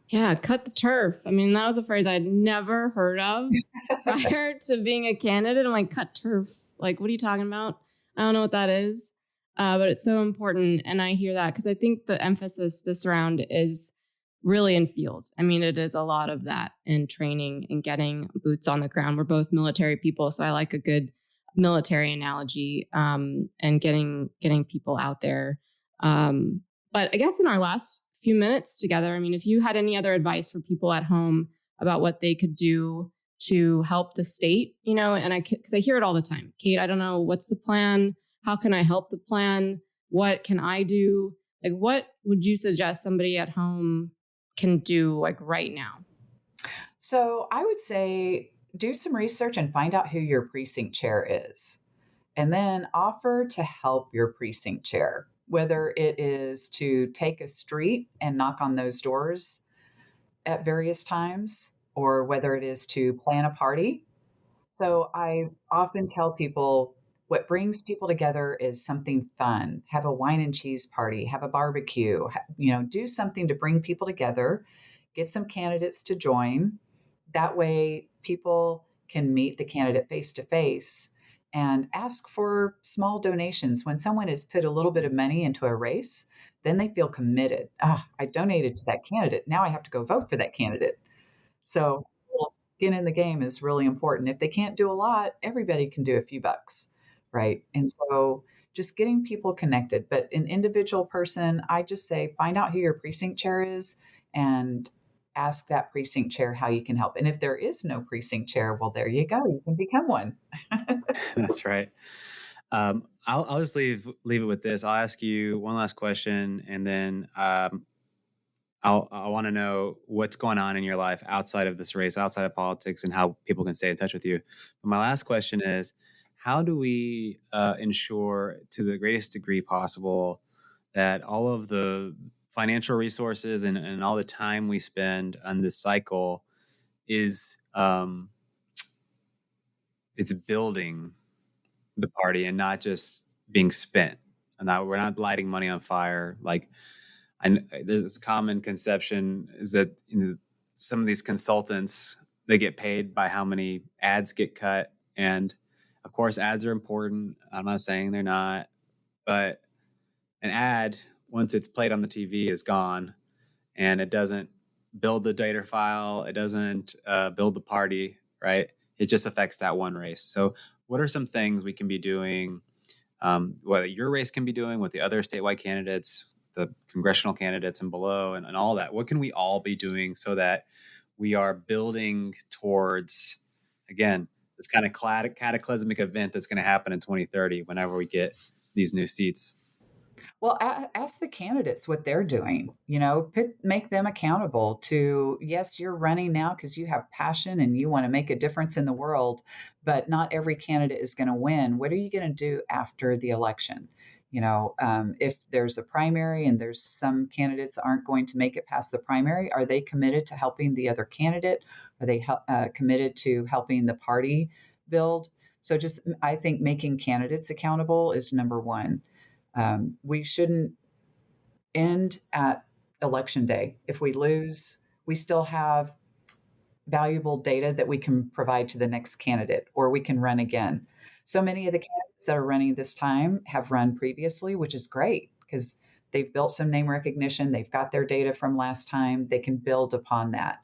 Yeah, cut the turf. I mean, that was a phrase I'd never heard of prior to being a candidate. I'm like, cut turf. Like, what are you talking about? I don't know what that is. But it's so important. And I hear that because I think the emphasis this round is really in field. I mean, it is a lot of that in training and getting boots on the ground. We're both military people, so I like a good military analogy, and getting people out there. But I guess in our last few minutes together, I mean, if you had any other advice for people at home about what they could do to help the state, and because I hear it all the time, Kate, I don't know, what's the plan? How can I help the plan? What can I do? Like, what would you suggest somebody at home can do, like, right now? So I would say do some research and find out who your precinct chair is, and then offer to help your precinct chair, whether it is to take a street and knock on those doors at various times, or whether it is to plan a party. So I often tell people what brings people together is something fun. Have a wine and cheese party, have a barbecue, do something to bring people together, get some candidates to join. That way people can meet the candidate face to face and ask for small donations. When someone has put a little bit of money into a race, then they feel committed. Ah, I donated to that candidate. Now I have to go vote for that candidate. So a little skin in the game is really important. If they can't do a lot, everybody can do a few bucks, right? And so just getting people connected. But an individual person, I just say find out who your precinct chair is and ask that precinct chair how you can help. And if there is no precinct chair, well, there you go. You can become one. That's right. I'll just leave it with this. I'll ask you one last question, and then I want to know what's going on in your life outside of this race, outside of politics, and how people can stay in touch with you. But my last question is, how do we ensure to the greatest degree possible that all of the financial resources and all the time we spend on this cycle is it's building the party and not just being spent, and that we're not lighting money on fire? Like, there's a common conception is that some of these consultants, they get paid by how many ads get cut, and of course ads are important. I'm not saying they're not, but an ad, once it's played on the TV, is gone, and it doesn't build the data file, it doesn't build the party, right? It just affects that one race. So what are some things we can be doing, what your race can be doing with the other statewide candidates, the congressional candidates and below, and all that? What can we all be doing so that we are building towards, again, this kind of cataclysmic event that's going to happen in 2030 whenever we get these new seats? Well, ask the candidates what they're doing. Make them accountable to, yes, you're running now because you have passion and you want to make a difference in the world, but not every candidate is going to win. What are you going to do after the election? If there's a primary and there's some candidates aren't going to make it past the primary, are they committed to helping the other candidate? Are they committed to helping the party build? So just, I think making candidates accountable is number one. We shouldn't end at election day. If we lose, we still have valuable data that we can provide to the next candidate, or we can run again. So many of the candidates that are running this time have run previously, which is great because they've built some name recognition. They've got their data from last time. They can build upon that.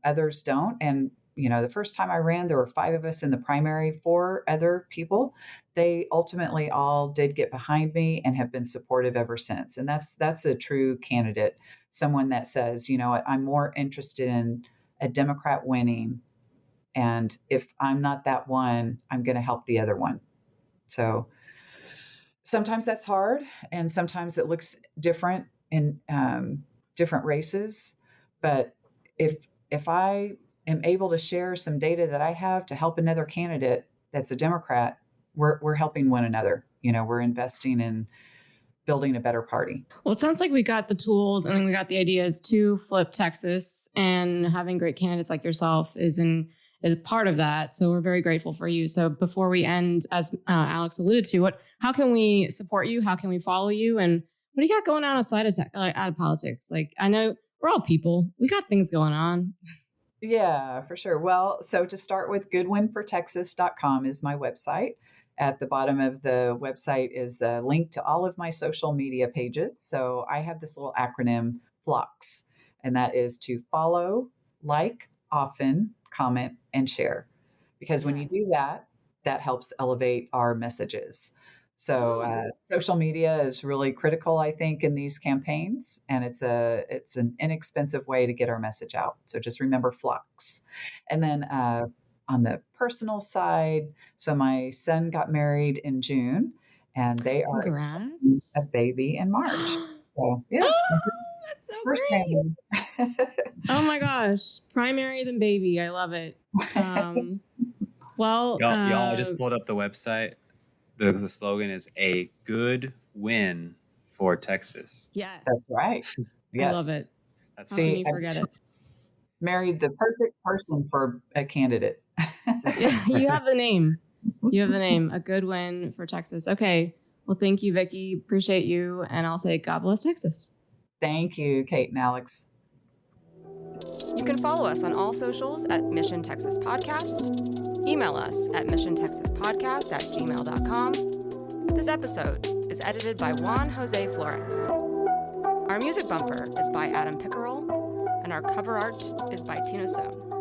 Others don't. And, the first time I ran, there were 5 of us in the primary, 4 other people. They ultimately all did get behind me and have been supportive ever since. And that's a true candidate, someone that says, you know what, I'm more interested in a Democrat winning. And if I'm not that one, I'm going to help the other one. So sometimes that's hard, and sometimes it looks different in different races. But if I am able to share some data that I have to help another candidate that's a Democrat, we're helping one another. We're investing in building a better party. Well, it sounds like we got the tools and we got the ideas to flip Texas, and having great candidates like yourself is part of that. So we're very grateful for you. So before we end, as Alex alluded to, how can we support you? How can we follow you? And what do you got going on outside of out of politics? Like, I know we're all people. We got things going on. Yeah, for sure. Well, so to start with, goodwinfortexas.com is my website. At the bottom of the website is a link to all of my social media pages. So I have this little acronym, FLOCS. and that is to follow, like, often, comment, and share. Because when you do Yes. that helps elevate our messages. So social media is really critical, I think, in these campaigns, and it's an inexpensive way to get our message out. So just remember flux. And then on the personal side, so my son got married in June, and they are expecting a Congrats. baby in March. So yeah, That's so first great. family. Oh my gosh. Primary than baby. I love it. Well, Y'all, I just pulled up the website. The slogan is a good win for Texas. yes. That's right. I love Yes. it. That's How can See, you I forget it? married the perfect person for a candidate. Yeah, you have the name. You have the name. A good win for Texas. Okay. Well, thank you, Vikki. Appreciate you. And I'll say God bless Texas. Thank you, Kate and Alex. You can follow us on all socials at Mission Texas Podcast. Email us at missiontexaspodcast@gmail.com. This episode is edited by Juan Jose Flores. Our music bumper is by Adam Pickerel, and our cover art is by Tina Sohn.